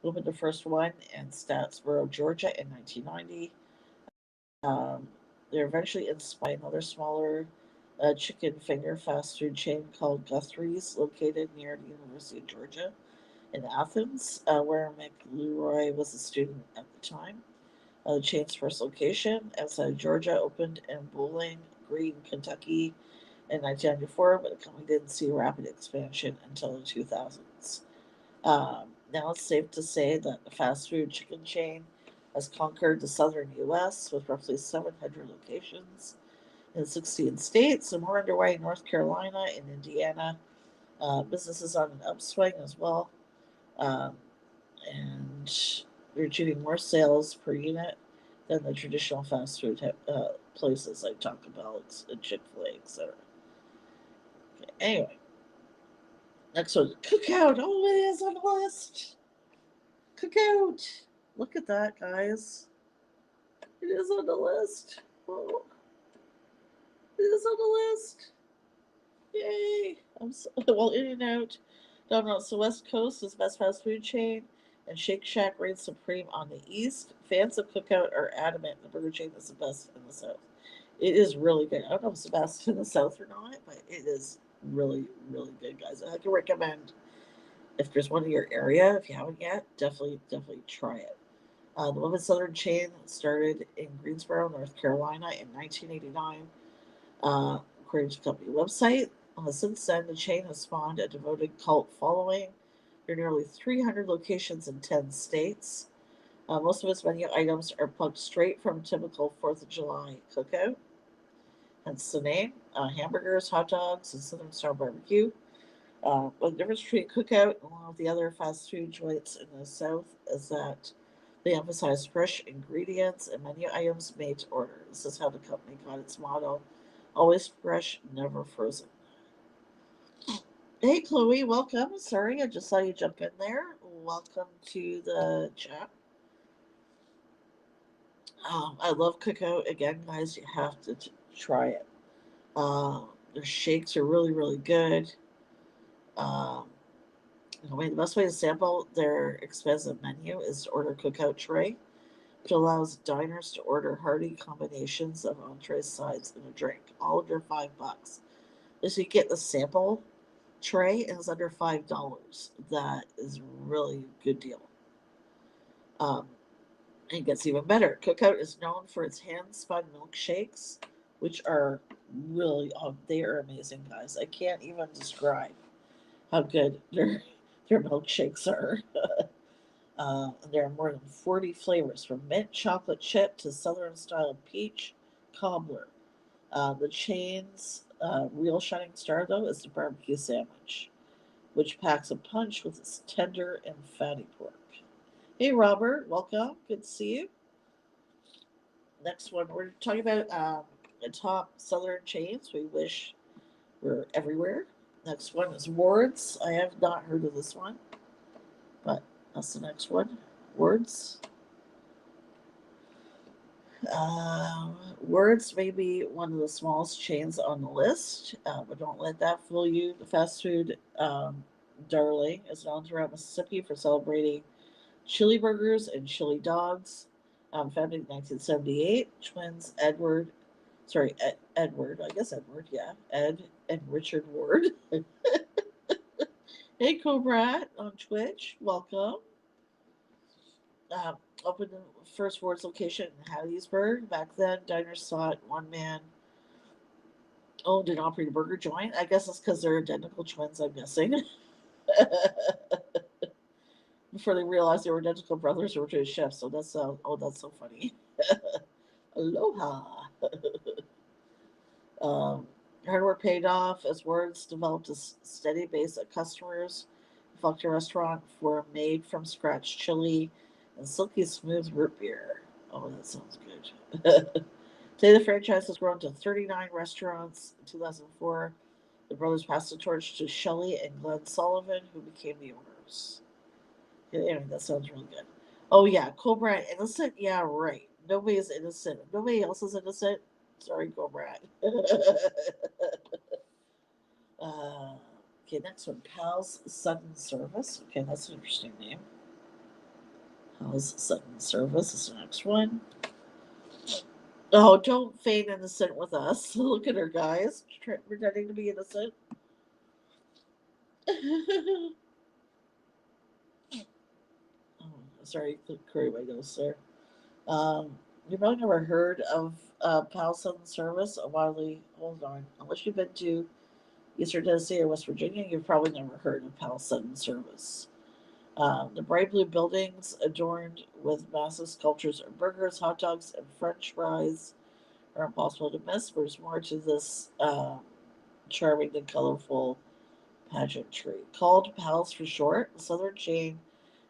[SPEAKER 1] Opened the first one in Statsboro, Georgia in 1990. Um, they're eventually inspired by another smaller chicken finger fast food chain called Guthrie's, located near the University of Georgia in Athens, where McLeroy was a student at the time. The chain's first location outside Georgia opened in Bowling Green, Kentucky in 1994, but the company didn't see rapid expansion until the 2000s. Now it's safe to say that the fast food chicken chain has conquered the southern U.S. with roughly 700 locations in 16 states and more underway in North Carolina and Indiana. Business is on an upswing as well, um, and they're achieving more sales per unit than the traditional fast food places like Taco Bell and Chick-fil-A, etc. Okay, anyway, next one, Cookout. Oh, it is on the list. Cookout. Look at that, guys. It is on the list. Oh, it is on the list. Yay! Well, In and Out dominates the West Coast as best fast food chain, and Shake Shack reigns supreme on the East. Fans of Cookout are adamant the burger chain is the best in the South. It is really good. I don't know if it's the best in the South or not, but it is really, really good, guys. I can recommend if there's one in your area, if you haven't yet, definitely try it. The Women's Southern chain started in Greensboro, North Carolina in 1989, according to the company website. Since then, the chain has spawned a devoted cult following. There are nearly 300 locations in 10 states. Most of its menu items are plucked straight from typical 4th of July cookout, hence the name. Hamburgers, hot dogs, and Southern Star Barbecue. The difference between Cookout and one of the other fast food joints in the South is that they emphasize fresh ingredients and menu items made to order. This is how the company got its motto, Always fresh, never frozen. Hey, Chloe, welcome. Sorry, I just saw you jump in there. Welcome to the chat. I love cookout. Again, guys, you have to try it. Their shakes are really, really good. Um, the best way to sample their expensive menu is to order a cookout tray, which allows diners to order hearty combinations of entrees, sides, and a drink, all under $5. So you get the sample tray, and it's under $5. That is really a good deal. Um, and it gets even better. Cookout is known for its hand-spun milkshakes, which are really, they are amazing, guys. I can't even describe how good their milkshakes are. There are more than 40 flavors, from mint chocolate chip to southern style peach cobbler. The chain's real shining star, though, is the barbecue sandwich, which packs a punch with its tender and fatty pork. Hey, Robert, welcome. Good to see you. Next one, we're talking about the top southern chains we wish were everywhere. Next one is Wards. I have not heard of this one, but that's the next one. Words. Words may be one of the smallest chains on the list, but don't let that fool you. The fast food darling is known throughout Mississippi for celebrating chili burgers and chili dogs. Founded in 1978, twins Edward, I guess Edward, yeah, Ed and Richard Ward. Hey, Cobra on Twitch, welcome. Opened the first Ward's location in Hattiesburg. Back then, diners thought one man owned and operated a burger joint. I guess it's because they're identical twins, I'm guessing. Before they realized they were identical brothers who were two chefs. So that's that's so funny. Aloha. Hard work paid off as Words developed a steady base of customers. The Fucked restaurant for made from scratch chili and silky smooth root beer. Oh, that sounds good. Today, the franchise has grown to 39 restaurants. In 2004, the brothers passed the torch to Shelley and Glenn Sullivan, who became the owners. Yeah, anyway, that sounds really good. Oh, yeah, Cobra innocent? Yeah, right. Nobody is innocent. Nobody else is innocent. Sorry, Cobra. Okay, next one. Pal's Sudden Service. Okay, that's an interesting name. Pal's Sudden Service is the next one. Oh, don't feign innocent with us. Look at her, guys. Pretending to be innocent. Oh, sorry, curry my nose there. You've probably never heard of Pal's Sudden Service. Hold on. Unless you've been to Eastern Tennessee or West Virginia, you've probably never heard of Pal's Sudden Service. The bright blue buildings adorned with massive sculptures of burgers, hot dogs, and french fries are impossible to miss. There's more to this charming and colorful pageantry. Called Pals for short, the Southern chain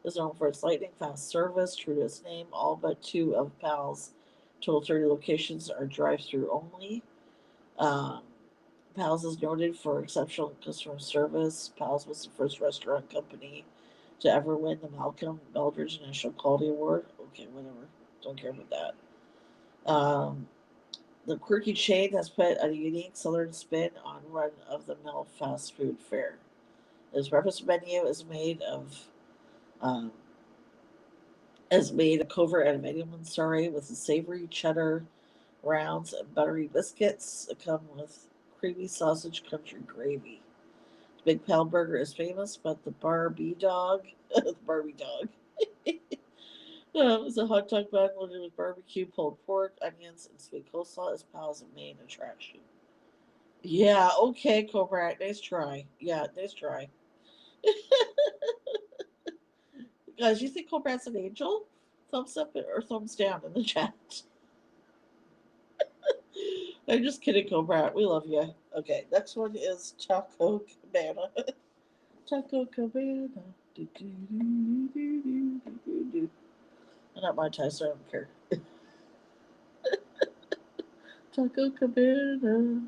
[SPEAKER 1] is known for its lightning fast service. True to its name, all but two of Pals' total 30 locations are drive through only. Um, Pals is noted for exceptional customer service. Pals was the first restaurant company to ever win the Malcolm Eldridge National Quality Award. Okay, whatever. Don't care about that. The quirky chain has put a unique southern spin on run of the mill fast food fare. Its breakfast menu um, is made of covert aluminium sorry with savory cheddar rounds and buttery biscuits that come with creamy sausage country gravy. The Big Pal Burger is famous, but the Barbie Dog, the Barbie Dog, is a hot dog bun loaded with barbecue, pulled pork, onions, and sweet coleslaw is Pal's main attraction. Yeah, okay, Cobra, nice try. Yeah, nice try. Guys, you think Cobrat's an angel? Thumbs up or thumbs down in the chat. I'm just kidding, Cobra. We love you. Okay, next one is Taco Cabana. Taco Cabana. Do, do, do, do, do, do, do. I'm not monetized, so I don't care. Taco Cabana.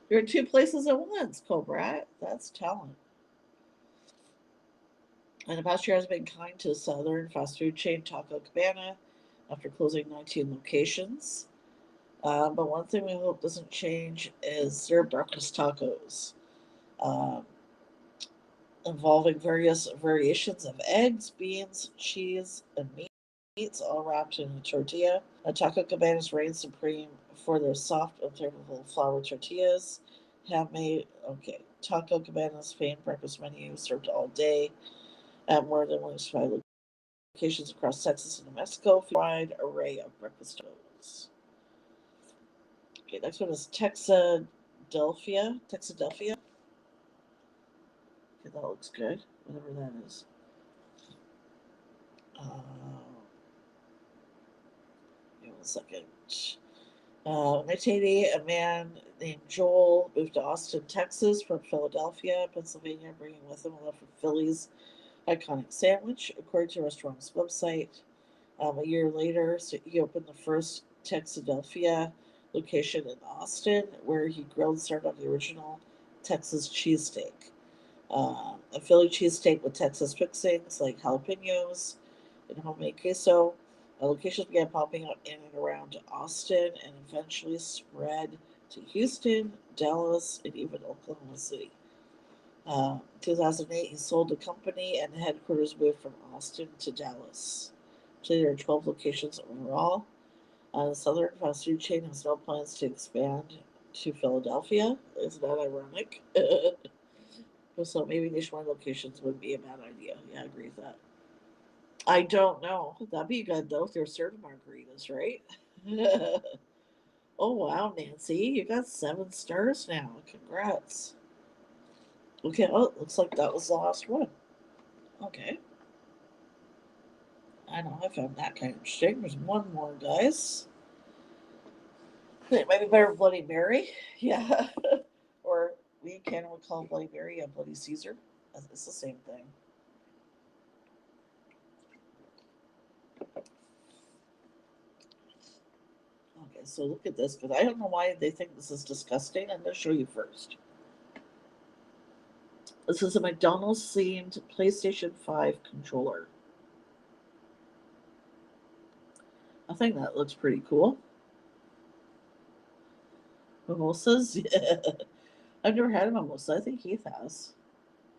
[SPEAKER 1] You're in two places at once, Cobra. That's talent. And the past year has been kind to Southern fast food chain Taco Cabana after closing 19 locations. But one thing we hope doesn't change is their breakfast tacos, um, involving various variations of eggs, beans, cheese, and meats, all wrapped in a tortilla. Taco Cabana's reign supreme for their soft and flavorful flour tortillas. Handmade, okay. Taco Cabana's famed breakfast menu served all day at more than 105 locations across Texas and New Mexico. Wide array of breakfast tacos. Okay, next one is Texadelphia. Texadelphia. Okay, that looks good. Whatever that is. Give me 1 second. 1988, a man named Joel moved to Austin, Texas from Philadelphia, Pennsylvania, bringing with him a love for Philly's iconic sandwich. According to the restaurant's website, a year later, so he opened the first Texadelphia location in Austin, where he grilled and served on the original Texas cheesesteak. A Philly cheesesteak with Texas fixings like jalapenos and homemade queso. Locations began popping up in and around Austin and eventually spread to Houston, Dallas, and even Oklahoma City. 2008, he sold the company and the headquarters moved from Austin to Dallas. Today, there are 12 locations overall. The Southern fast food chain has no plans to expand to Philadelphia. Isn't that ironic? So maybe nationwide locations would be a bad idea. Yeah, I agree with that. I don't know. That'd be good though if they're serving margaritas, right? Oh wow, Nancy, you got 7 stars now. Congrats. Okay, oh, looks like that was the last one. Okay. I know, I found that kind of interesting. There's one more, guys. It might be better Bloody Mary. Yeah. Or we can call Bloody Mary a Bloody Caesar. It's the same thing. Okay, so look at this, because I don't know why they think this is disgusting. I'm going to show you first. This is a McDonald's themed PlayStation 5 controller. I think that looks pretty cool. Mimosas? Yeah. I've never had a mimosa. I think Heath has.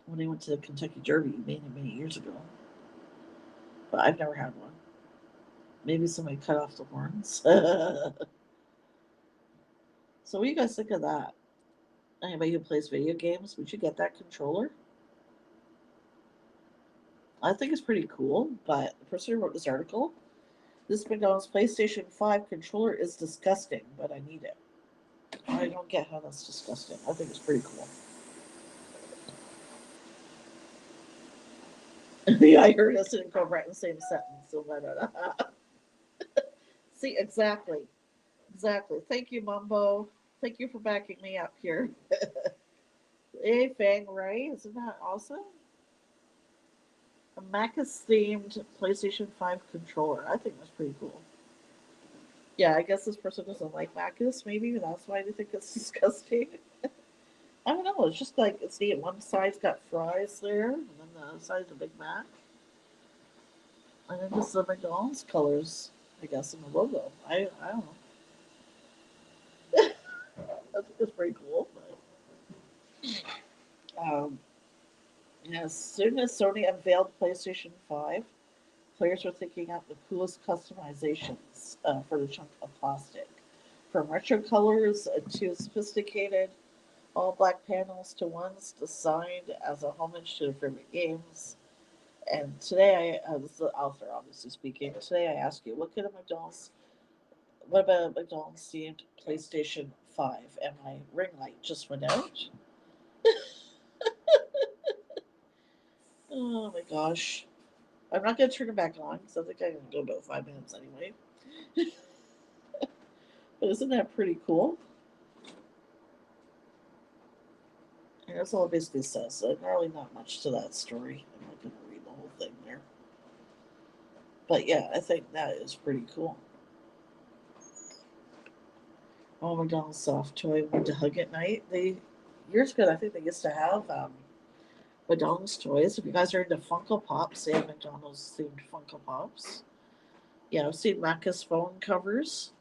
[SPEAKER 1] When he went to the Kentucky Derby many, many years ago. But I've never had one. Maybe somebody cut off the horns. So what do you guys think of that? Anybody who plays video games, would you get that controller? I think it's pretty cool, but the person who wrote this article, this McDonald's PlayStation 5 controller is disgusting, but I need it. I don't get how that's disgusting. I think it's pretty cool. Yeah, I heard us didn't go right in the same sentence. So see, exactly. Exactly. Thank you, Mumbo. Thank you for backing me up here. Hey, Fang Ray, isn't that awesome? A Macus themed PlayStation 5 controller. I think that's pretty cool. Yeah, I guess this person doesn't like Macus. Maybe that's why they think it's disgusting. I don't know. It's just like, see, one side's got fries there, and then the other side's a Big Mac. And then just the McDonald's colors, I guess, in the logo. I don't know. I think it's pretty cool. But, as soon as Sony unveiled PlayStation 5, players were thinking up the coolest customizations for the chunk of plastic. From retro colors to sophisticated all black panels to ones designed as a homage to their favorite games. And today, this is the author obviously speaking. Today, I ask you, what about a McDonald's themed PlayStation 5? And my ring light just went out. Oh my gosh. I'm not going to turn it back on because I think I'm going to go about 5 minutes anyway. But isn't that pretty cool? And that's all it basically says. So really not much to that story. I'm not going to read the whole thing there. But yeah, I think that is pretty cool. Oh, McDonald's soft toy one to hug at night. They years ago, I think they used to have McDonald's toys. If you guys are into Funko Pops, they have McDonald's themed Funko Pops. Yeah, I've seen Macca's phone covers.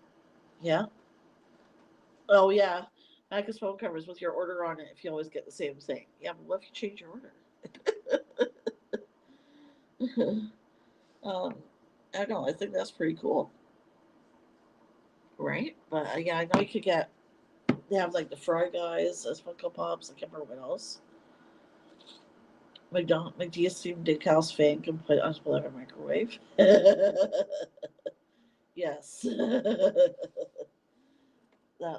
[SPEAKER 1] Yeah. Oh yeah, Macca's phone covers with your order on it. If you always get the same thing. Yeah, but what if you change your order? um, I don't know. I think that's pretty cool, right? But yeah, I know you could get. They have like the Fry Guys as Funko Pops. I can't remember what else. McDonald's steamed Dickhouse fan can put on whatever microwave. Yes, that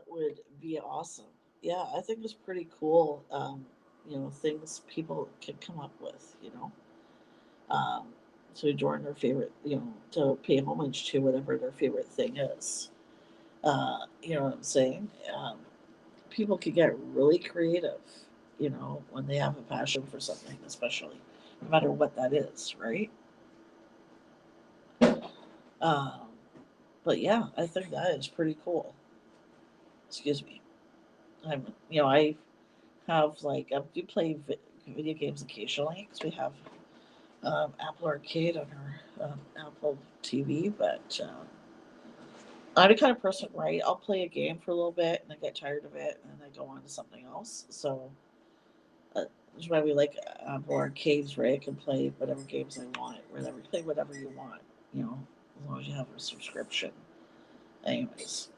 [SPEAKER 1] would be awesome. Yeah, I think it's pretty cool. Things people can come up with. Um, to adorn their favorite. To pay homage to whatever their favorite thing is. You know what I'm saying? People can get really creative, when they have a passion for something, especially, no matter what that is, right? Um, but yeah, I think that is pretty cool. Excuse me. I have like I do play video games occasionally because we have Apple Arcade on our Apple TV, but I'm the kind of person, right? I'll play a game for a little bit and I get tired of it and then I go on to something else. So that's why we like Apple Arcades, right? I can play whatever games I want, play whatever you want, as long as you have a subscription. Anyways,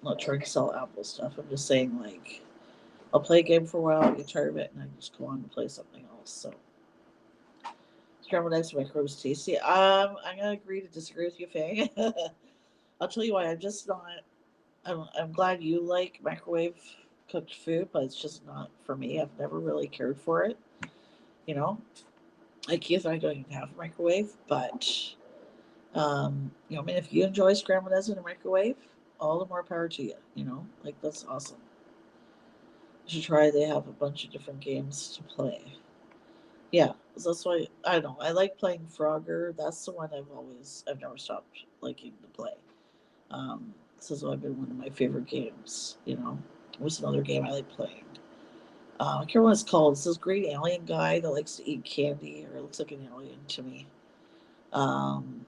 [SPEAKER 1] I'm not trying to sell Apple stuff. I'm just saying, like, I'll play a game for a while, I get tired of it, and I just go on to play something else. So, scrambled eggs with microbes tasty. I'm gonna agree to disagree with you, Faye. I'll tell you why. I'm just not. I'm glad you like microwave cooked food, but it's just not for me. I've never really cared for it. You know, like Keith and I don't even have a microwave, but I mean, if you enjoy scrambled eggs in a microwave, all the more power to you. Like that's awesome. You should try. They have a bunch of different games to play. Yeah, so that's why I don't know. I like playing Frogger. That's the one I've never stopped liking to play. This has always been one of my favorite games. What's another game I like playing? I can't remember what it's called. It's this great alien guy that likes to eat candy, or looks like an alien to me. Um,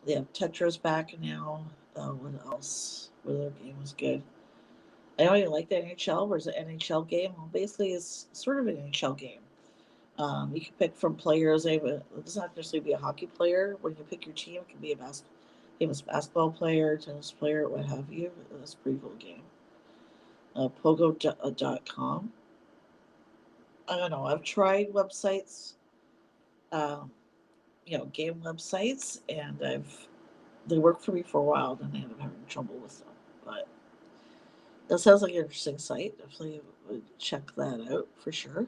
[SPEAKER 1] they have Tetris back now. What else? What other game was good? I know you like the NHL. Where's the NHL game? Well, basically, it's sort of an NHL game. You can pick from players. It doesn't have to necessarily be a hockey player. When you pick your team, it can be a famous basketball player, tennis player, what have you. That's a pretty cool game. Pogo.com. I don't know. I've tried websites, um, game websites, and they worked for me for a while. Then I ended up having trouble with them. But that sounds like an interesting site. Definitely would check that out for sure.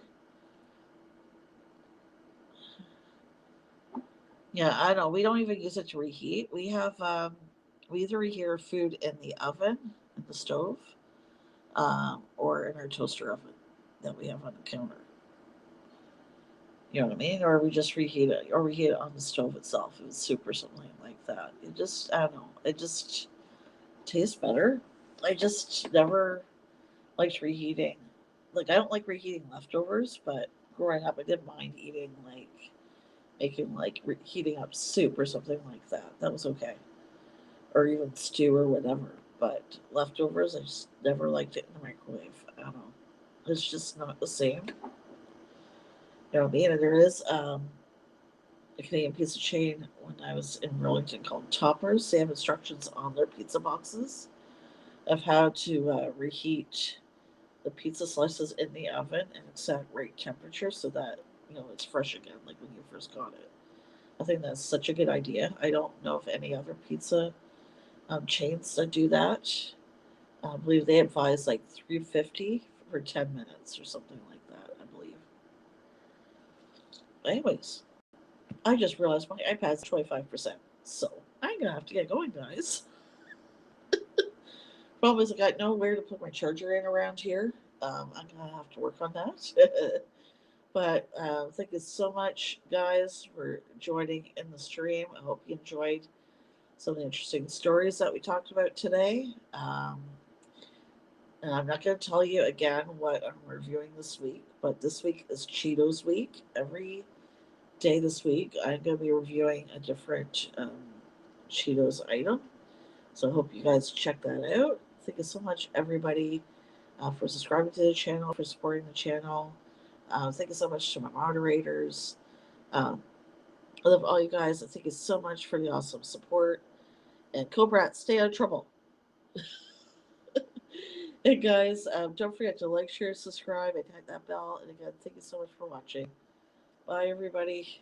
[SPEAKER 1] Yeah, I know. We don't even use it to reheat. We either reheat our food in the oven, in the stove, or in our toaster oven that we have on the counter. You know what I mean? Or we just reheat it, or reheat it on the stove itself. It's soup or something like that. I don't know. It just tastes better. I just never liked reheating. Like, I don't like reheating leftovers, but growing up, I didn't mind eating, like, making, like, heating up soup or something like that. That was okay. Or even stew or whatever. But leftovers, I just never liked it in the microwave. I don't know. It's just not the same. You know what I mean? And there is a Canadian pizza chain when I was in Burlington called Toppers. They have instructions on their pizza boxes of how to reheat the pizza slices in the oven and exact right temperature so that it's fresh again, like when you first got it. I think that's such a good idea. I don't know if any other pizza chains that do that. I believe they advise like 350 for 10 minutes or something like that. I believe. Anyways, I just realized my iPad's 25%, so I'm gonna have to get going, guys. Problem is, I got nowhere to put my charger in around here. I'm gonna have to work on that. But thank you so much, guys, for joining in the stream. I hope you enjoyed some of the interesting stories that we talked about today. And I'm not going to tell you again what I'm reviewing this week, but this week is Cheetos week. Every day this week, I'm going to be reviewing a different Cheetos item. So I hope you guys check that out. Thank you so much, everybody, for subscribing to the channel, for supporting the channel. Thank you so much to my moderators. Um, I love all you guys. Thank you so much for the awesome support. And Cobrat, stay out of trouble. And guys, don't forget to like, share, subscribe, and hit that bell. And again, thank you so much for watching. Bye, everybody.